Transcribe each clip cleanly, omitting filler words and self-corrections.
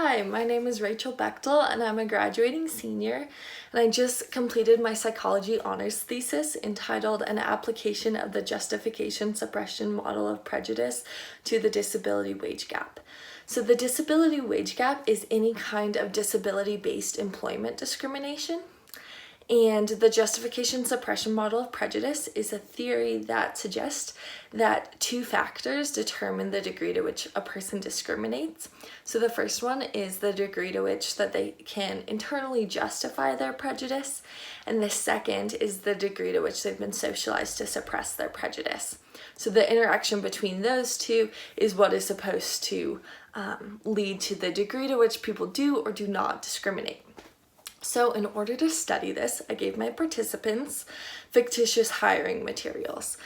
Hi, my name is Rachel Betchel and I'm a graduating senior, and I just completed my psychology honors thesis entitled An Application of the Justification Suppression Model of Prejudice to the Disability Wage Gap. So the disability wage gap is any kind of disability-based employment discrimination. And the justification suppression model of prejudice is a theory that suggests that two factors determine the degree to which a person discriminates. So the first one is the degree to which that they can internally justify their prejudice, and the second is the degree to which they've been socialized to suppress their prejudice. So the interaction between those two is what is supposed to lead to the degree to which people do or do not discriminate. So in order to study this, I gave my participants fictitious hiring materials.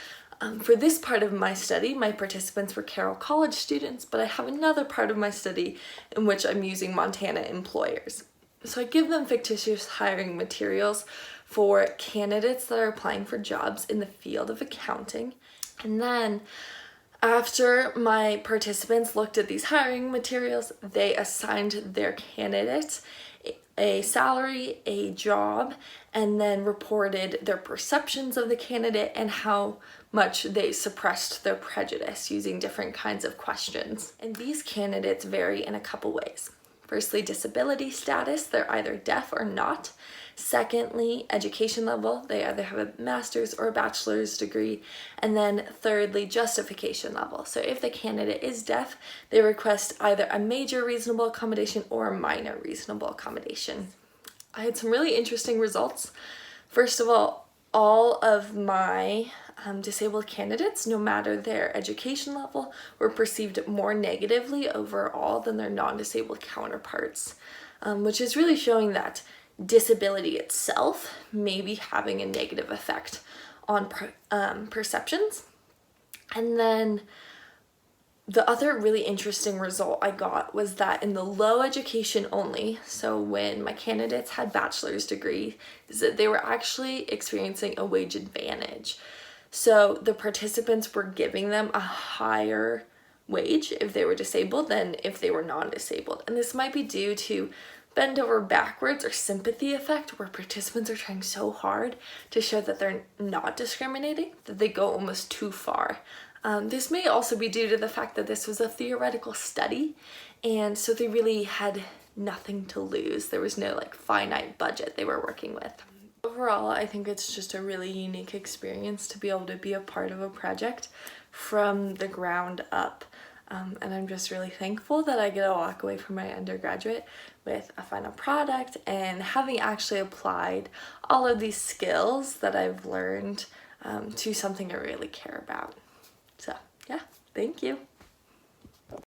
For this part of my study, my participants were Carroll College students, but I have another part of my study in which I'm using Montana employers. So I give them fictitious hiring materials for candidates that are applying for jobs in the field of accounting. And then after my participants looked at these hiring materials, they assigned their candidate a salary, a job, and then reported their perceptions of the candidate and how much they suppressed their prejudice using different kinds of questions. And these candidates vary in a couple ways. Firstly, disability status, they're either deaf or not. Secondly, education level, they either have a master's or a bachelor's degree. And then thirdly, justification level. So if the candidate is deaf, they request either a major reasonable accommodation or a minor reasonable accommodation. I had some really interesting results. First of all of my disabled candidates, no matter their education level, were perceived more negatively overall than their non-disabled counterparts, which is really showing that disability itself may be having a negative effect on perceptions. And then the other really interesting result I got was that in the low education only, so when my candidates had bachelor's degree, is that they were actually experiencing a wage advantage. So the participants were giving them a higher wage if they were disabled than if they were non-disabled. And this might be due to bend over backwards or sympathy effect, where participants are trying so hard to show that they're not discriminating that they go almost too far. This may also be due to the fact that this was a theoretical study, and so they really had nothing to lose. There was no finite budget they were working with. Overall, I think it's just a really unique experience to be able to be a part of a project from the ground up. And I'm just really thankful that I get to walk away from my undergraduate with a final product and having actually applied all of these skills that I've learned to something I really care about. So yeah, thank you.